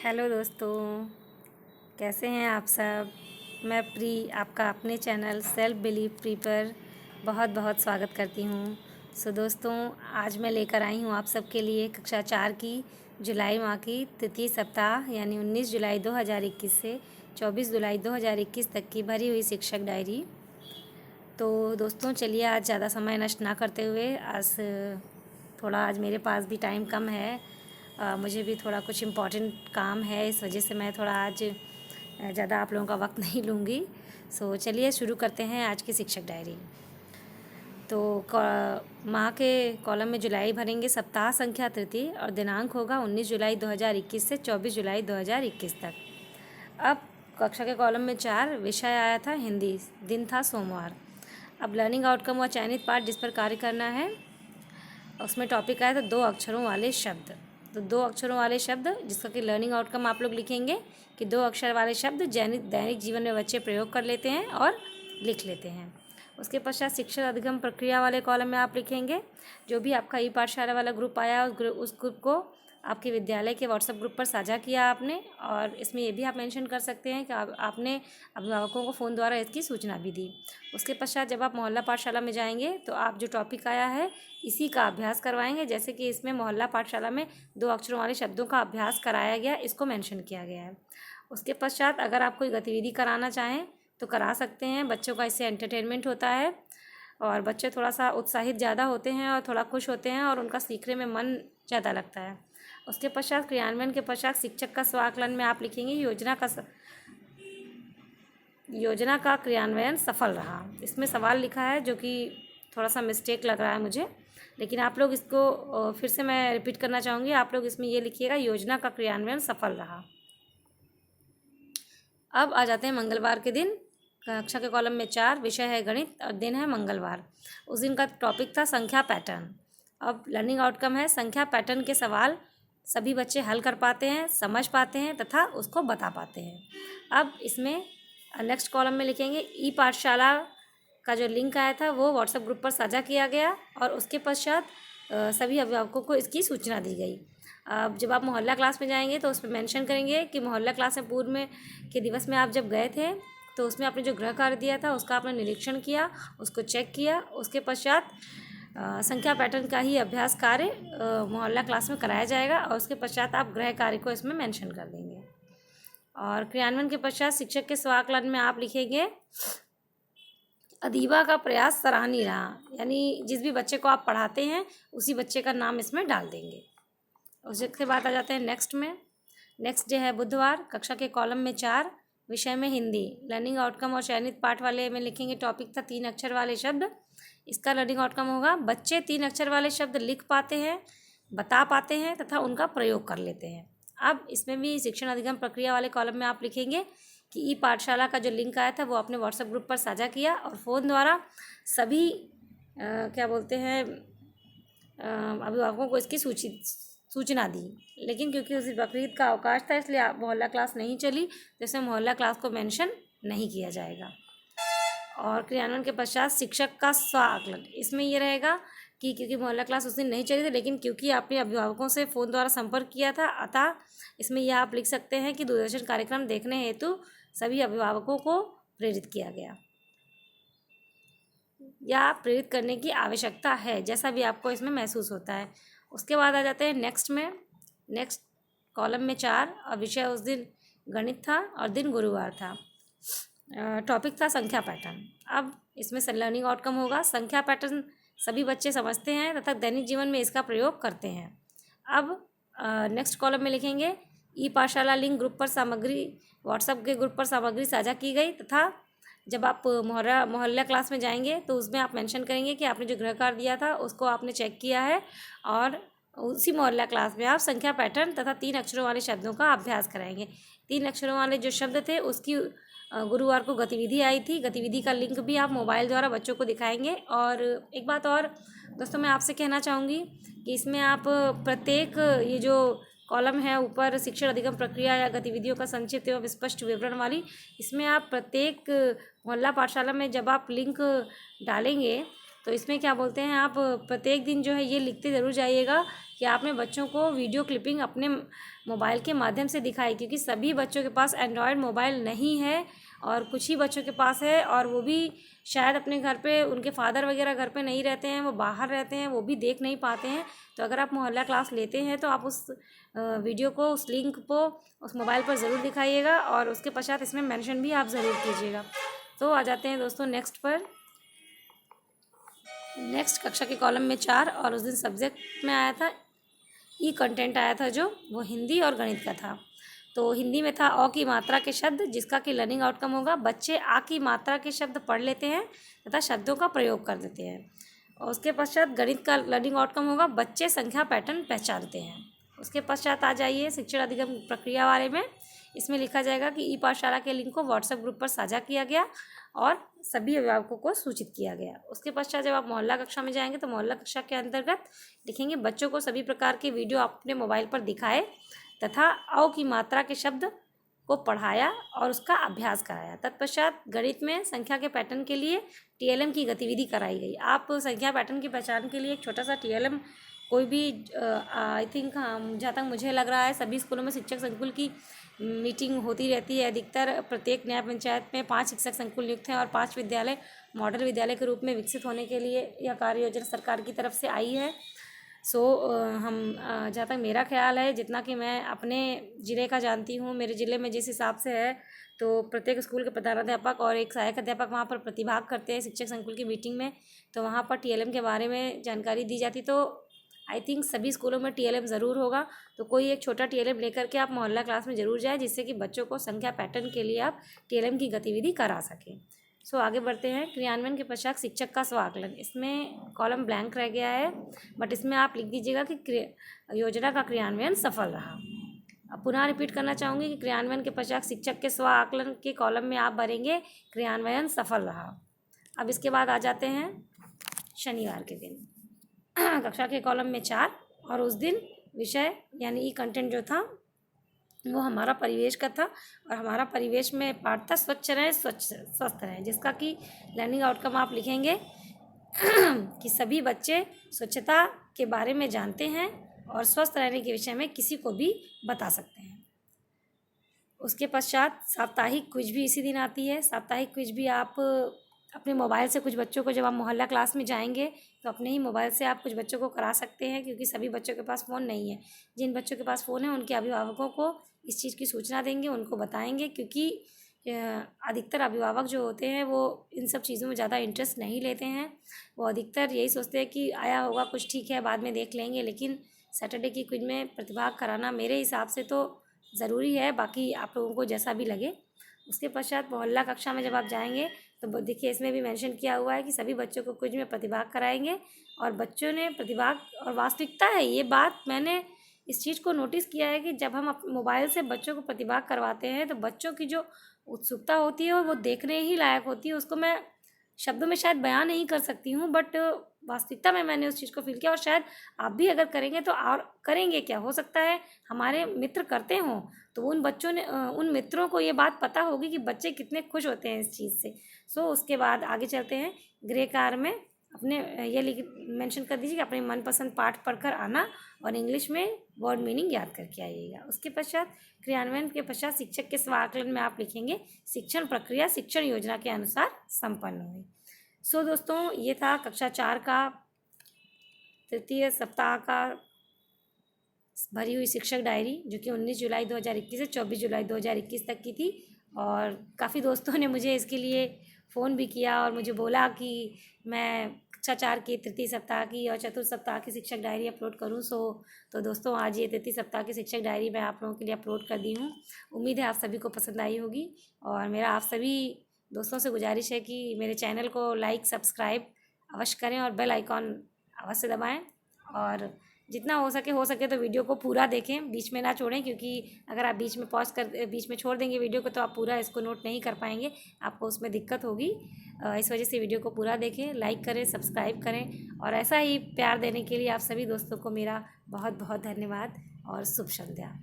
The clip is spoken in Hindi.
हेलो दोस्तों, कैसे हैं आप सब। मैं प्री आपका अपने चैनल सेल्फ बिलीव प्री पर बहुत बहुत स्वागत करती हूँ। दोस्तों, आज मैं लेकर आई हूँ आप सबके लिए कक्षा 4 की जुलाई माह की तृतीय सप्ताह यानी 19 जुलाई 2021 से 24 जुलाई 2021 तक की भरी हुई शिक्षक डायरी। तो दोस्तों चलिए, आज ज़्यादा समय नष्ट ना करते हुए आज मेरे पास भी टाइम कम है। मुझे भी थोड़ा कुछ इम्पोर्टेंट काम है, इस वजह से मैं थोड़ा आज ज़्यादा आप लोगों का वक्त नहीं लूँगी। चलिए शुरू करते हैं आज की शिक्षक डायरी। तो माह के कॉलम में जुलाई भरेंगे सप्ताह संख्या तृतीय और दिनांक होगा 19 जुलाई 2021 से 24 जुलाई 2021 तक। अब कक्षा के कॉलम में 4 विषय आया था हिंदी, दिन था सोमवार। अब लर्निंग आउटकम व चयनित पाठ जिस पर कार्य करना है उसमें टॉपिक आया था 2 अक्षरों वाले शब्द। तो 2 अक्षरों वाले शब्द जिसका कि लर्निंग आउटकम आप लोग लिखेंगे कि 2 अक्षर वाले शब्द दैनिक जीवन में बच्चे प्रयोग कर लेते हैं और लिख लेते हैं। उसके पश्चात शिक्षण अधिगम प्रक्रिया वाले कॉलम में आप लिखेंगे जो भी आपका ई पाठशाला वाला ग्रुप आया उस ग्रुप को आपके विद्यालय के व्हाट्सएप ग्रुप पर साझा किया आपने, और इसमें ये भी आप मेंशन कर सकते हैं कि आपने अभिभावकों को फ़ोन द्वारा इसकी सूचना भी दी। उसके पश्चात जब आप मोहल्ला पाठशाला में जाएंगे तो आप जो टॉपिक आया है इसी का अभ्यास करवाएंगे, जैसे कि इसमें मोहल्ला पाठशाला में 2 अक्षरों वाले शब्दों का अभ्यास कराया गया, इसको मेंशन किया गया है। उसके पश्चात अगर आप कोई गतिविधि कराना चाहें तो करा सकते हैं, बच्चों का इससे एंटरटेनमेंट होता है और बच्चे थोड़ा सा उत्साहित ज़्यादा होते हैं और थोड़ा खुश होते हैं और उनका सीखने में मन ज़्यादा लगता है। उसके पश्चात क्रियान्वयन के पश्चात शिक्षक का स्वाकलन में आप लिखेंगे योजना का क्रियान्वयन सफल रहा। इसमें सवाल लिखा है जो कि थोड़ा सा मिस्टेक लग रहा है मुझे, लेकिन आप लोग इसको फिर से मैं रिपीट करना चाहूँगी। आप लोग इसमें ये लिखिएगा योजना का क्रियान्वयन सफल रहा। अब आ जाते हैं मंगलवार के दिन। कक्षा के कॉलम में 4 विषय है गणित और दिन है मंगलवार। उस दिन का टॉपिक था संख्या पैटर्न। अब लर्निंग आउटकम है संख्या पैटर्न के सवाल सभी बच्चे हल कर पाते हैं, समझ पाते हैं तथा उसको बता पाते हैं। अब इसमें नेक्स्ट कॉलम में लिखेंगे ई पाठशाला का जो लिंक आया था वो व्हाट्सएप ग्रुप पर साझा किया गया और उसके पश्चात सभी अभिभावकों को इसकी सूचना दी गई। अब जब आप मोहल्ला क्लास में जाएंगे तो उसमें मेंशन करेंगे कि मोहल्ला क्लास में पूर्व में के दिवस में आप जब गए थे तो उसमें आपने जो गृह कार्य दिया था उसका आपने निरीक्षण किया, उसको चेक किया। उसके पश्चात संख्या पैटर्न का ही अभ्यास कार्य मोहल्ला क्लास में कराया जाएगा और उसके पश्चात आप गृह कार्य को इसमें मेंशन कर देंगे। और क्रियान्वयन के पश्चात शिक्षक के स्वाकलन में आप लिखेंगे अदीबा का प्रयास सराहनीय रहा, यानी जिस भी बच्चे को आप पढ़ाते हैं उसी बच्चे का नाम इसमें डाल देंगे। उसके बाद आ जाते हैं नेक्स्ट डे है बुधवार। कक्षा के कॉलम में 4 विषय में हिंदी, लर्निंग आउटकम और चयनित पाठ वाले में लिखेंगे टॉपिक था 3 अक्षर वाले शब्द। इसका लर्निंग आउटकम होगा बच्चे 3 अक्षर वाले शब्द लिख पाते हैं, बता पाते हैं तथा उनका प्रयोग कर लेते हैं। अब इसमें भी शिक्षण अधिगम प्रक्रिया वाले कॉलम में आप लिखेंगे कि ई पाठशाला का जो लिंक आया था वो आपने व्हाट्सएप ग्रुप पर साझा किया और फ़ोन द्वारा सभी अभिभावकों को इसकी सूचना दी। लेकिन क्योंकि उस बकरीद का अवकाश था इसलिए मोहल्ला क्लास नहीं चली, तो इसमें मोहल्ला क्लास को मेंशन नहीं किया जाएगा। और क्रियान्वयन के पश्चात शिक्षक का स्वाकलन, इसमें ये रहेगा कि क्योंकि मोहल्ला क्लास उस दिन नहीं चली थी लेकिन क्योंकि आपने अभिभावकों से फ़ोन द्वारा संपर्क किया था, अतः इसमें यह आप लिख सकते हैं कि दूरदर्शन कार्यक्रम देखने हेतु सभी अभिभावकों को प्रेरित किया गया या प्रेरित करने की आवश्यकता है, जैसा भी आपको इसमें महसूस होता है। उसके बाद आ जाते हैं नेक्स्ट कॉलम में 4 और विषय उस दिन गणित था और दिन गुरुवार था। टॉपिक था संख्या पैटर्न। अब इसमें लर्निंग आउटकम होगा संख्या पैटर्न सभी बच्चे समझते हैं तथा दैनिक जीवन में इसका प्रयोग करते हैं। अब नेक्स्ट कॉलम में लिखेंगे ई पाठशाला लिंक ग्रुप पर सामग्री, व्हाट्सएप के ग्रुप पर सामग्री साझा की गई तथा जब आप मोहल्ला क्लास में जाएंगे तो उसमें आप मेंशन करेंगे कि आपने जो गृह कार्य दिया था उसको आपने चेक किया है और उसी मोहल्ला क्लास में आप संख्या पैटर्न तथा 3 अक्षरों वाले शब्दों का अभ्यास कराएंगे। 3 अक्षरों वाले जो शब्द थे उसकी गुरुवार को गतिविधि आई थी, गतिविधि का लिंक भी आप मोबाइल द्वारा बच्चों को दिखाएंगे। और एक बात और दोस्तों मैं आपसे कहना चाहूँगी कि इसमें आप प्रत्येक ये जो कॉलम है ऊपर शिक्षण अधिगम प्रक्रिया या गतिविधियों का संक्षिप्त एवं स्पष्ट विवरण वाली, इसमें आप प्रत्येक मोहल्ला पाठशाला में जब आप लिंक डालेंगे तो इसमें क्या बोलते हैं, आप प्रत्येक दिन जो है ये लिखते ज़रूर जाइएगा कि आपने बच्चों को वीडियो क्लिपिंग अपने मोबाइल के माध्यम से दिखाई, क्योंकि सभी बच्चों के पास एंड्रॉयड मोबाइल नहीं है और कुछ ही बच्चों के पास है, और वो भी शायद अपने घर पे उनके फादर वगैरह घर पे नहीं रहते हैं, वो बाहर रहते हैं, वो भी देख नहीं पाते हैं। तो अगर आप मोहल्ला क्लास लेते हैं तो आप उस वीडियो को, उस लिंक को उस मोबाइल पर ज़रूर दिखाइएगा और उसके पश्चात इसमें मेंशन भी आप ज़रूर कीजिएगा। तो आ जाते हैं दोस्तों नेक्स्ट पर। नेक्स्ट कक्षा के कॉलम में 4 और उस दिन सब्जेक्ट में आया था ई कंटेंट आया था, जो वो हिंदी और गणित का था। तो हिंदी में था अ की मात्रा के शब्द, जिसका कि लर्निंग आउटकम होगा बच्चे आ की मात्रा के शब्द पढ़ लेते हैं तथा शब्दों का प्रयोग कर देते हैं। और उसके पश्चात गणित का लर्निंग आउटकम होगा बच्चे संख्या पैटर्न पहचानते हैं। उसके पश्चात आ जाइए शिक्षण अधिगम प्रक्रिया बारे में। इसमें लिखा जाएगा कि ई पाठशाला के लिंक को व्हाट्सएप ग्रुप पर साझा किया गया और सभी अभिभावकों को सूचित किया गया। उसके पश्चात जब आप मोहल्ला कक्षा में जाएंगे तो मोहल्ला कक्षा के अंतर्गत लिखेंगे बच्चों को सभी प्रकार के वीडियो अपने मोबाइल पर दिखाए तथा अ की मात्रा के शब्द को पढ़ाया और उसका अभ्यास कराया। तत्पश्चात गणित में संख्या के पैटर्न के लिए टीएलएम की गतिविधि कराई गई। आप संख्या पैटर्न की पहचान के लिए एक छोटा सा टीएलएम कोई भी, आई थिंक जहाँ तक मुझे लग रहा है सभी स्कूलों में शिक्षक संकुल की मीटिंग होती रहती है। अधिकतर प्रत्येक न्याय पंचायत में 5 शिक्षक संकुल नियुक्त हैं और 5 विद्यालय मॉडल विद्यालय के रूप में विकसित होने के लिए यह कार्य योजना सरकार की तरफ से आई है। हम जहाँ तक मेरा ख्याल है, जितना कि मैं अपने ज़िले का जानती हूँ, मेरे ज़िले में जिस हिसाब से है तो प्रत्येक स्कूल के प्रधानाध्यापक और एक सहायक अध्यापक वहाँ पर प्रतिभाग करते हैं शिक्षक संकुल की मीटिंग में। तो वहाँ पर टीएलएम के बारे में जानकारी दी जाती। तो आई थिंक सभी स्कूलों में टीएलएम ज़रूर होगा। तो कोई एक छोटा टीएलएम लेकर के आप मोहल्ला क्लास में ज़रूर जाए, जिससे कि बच्चों को संख्या पैटर्न के लिए आप टीएलएम की गतिविधि करा सकें। आगे बढ़ते हैं। क्रियान्वयन के पश्चात शिक्षक का स्व आकलन। इसमें कॉलम ब्लैंक रह गया है, बट इसमें आप लिख दीजिएगा कि योजना का क्रियान्वयन सफल रहा। अब पुनः रिपीट करना चाहूँगी कि क्रियान्वयन के पश्चात शिक्षक के स्व आकलन के कॉलम में आप भरेंगे क्रियान्वयन सफल रहा। अब इसके बाद आ जाते हैं शनिवार के दिन कक्षा के कॉलम में 4 और उस दिन विषय यानी ई कंटेंट जो था वो हमारा परिवेश का था और हमारा परिवेश में पाठ था स्वच्छ रहें स्वस्थ रहें, जिसका कि लर्निंग आउटकम आप लिखेंगे कि सभी बच्चे स्वच्छता के बारे में जानते हैं और स्वस्थ रहने के विषय में किसी को भी बता सकते हैं। उसके पश्चात साप्ताहिक क्विज भी इसी दिन आती है। साप्ताहिक क्विज भी आप अपने मोबाइल से कुछ बच्चों को, जब आप मोहल्ला क्लास में जाएंगे तो अपने ही मोबाइल से आप कुछ बच्चों को करा सकते हैं, क्योंकि सभी बच्चों के पास फ़ोन नहीं है। जिन बच्चों के पास फ़ोन है उनके अभिभावकों को इस चीज़ की सूचना देंगे, उनको बताएंगे, क्योंकि अधिकतर अभिभावक जो होते हैं वो इन सब चीज़ों में ज़्यादा इंटरेस्ट नहीं लेते हैं। वो अधिकतर यही सोचते हैं कि आया होगा कुछ, ठीक है बाद में देख लेंगे। लेकिन सैटरडे की क्विज में प्रतिभाग कराना मेरे हिसाब से तो ज़रूरी है, बाकी आप लोगों को जैसा भी लगे। उसके पश्चात मोहल्ला कक्षा में जब आप जाएंगे तो देखिए इसमें भी मेंशन किया हुआ है कि सभी बच्चों को क्विज में प्रतिभाग कराएंगे और बच्चों ने प्रतिभाग, और वास्तविकता है ये बात, मैंने इस चीज़ को नोटिस किया है कि जब हम मोबाइल से बच्चों को प्रतिभाग करवाते हैं तो बच्चों की जो उत्सुकता होती है वो देखने ही लायक होती है। उसको मैं शब्दों में शायद बयान नहीं कर सकती हूँ, बट वास्तविकता में मैंने उस चीज़ को फील किया और शायद आप भी अगर करेंगे तो और करेंगे क्या, हो सकता है हमारे मित्र करते हों तो उन बच्चों ने, उन मित्रों को ये बात पता होगी कि बच्चे कितने खुश होते हैं इस चीज़ से। उसके बाद आगे चलते हैं। गृह कार्य में अपने ये मेंशन कर दीजिए कि अपने मनपसंद पाठ पढ़कर आना और इंग्लिश में वर्ड मीनिंग याद करके आइएगा। उसके पश्चात क्रियान्वयन के पश्चात शिक्षक के स्व आकलन में आप लिखेंगे शिक्षण प्रक्रिया शिक्षण योजना के अनुसार संपन्न हुई। दोस्तों ये था कक्षा 4 का तृतीय सप्ताह का भरी हुई शिक्षक डायरी, जो कि 19 जुलाई 2021 से 24 जुलाई 2021 तक की थी। और काफ़ी दोस्तों ने मुझे इसके लिए फ़ोन भी किया और मुझे बोला कि मैं कक्षा 4 की तृतीय सप्ताह की और चतुर्थ सप्ताह की शिक्षक डायरी अपलोड करूं। तो दोस्तों आज ये तृतीय सप्ताह की शिक्षक डायरी मैं आप लोगों के लिए अपलोड कर दी हूँ। उम्मीद है आप सभी को पसंद आई होगी और मेरा आप सभी दोस्तों से गुजारिश है कि मेरे चैनल को लाइक सब्सक्राइब अवश्य करें और बेल आइकॉन अवश्य दबाएं और जितना हो सके तो वीडियो को पूरा देखें, बीच में ना छोड़ें, क्योंकि अगर आप बीच में पॉज कर बीच में छोड़ देंगे वीडियो को तो आप पूरा इसको नोट नहीं कर पाएंगे, आपको उसमें दिक्कत होगी। इस वजह से वीडियो को पूरा देखें, लाइक करें, सब्सक्राइब करें और ऐसा ही प्यार देने के लिए आप सभी दोस्तों को मेरा बहुत बहुत धन्यवाद और शुभ संध्या।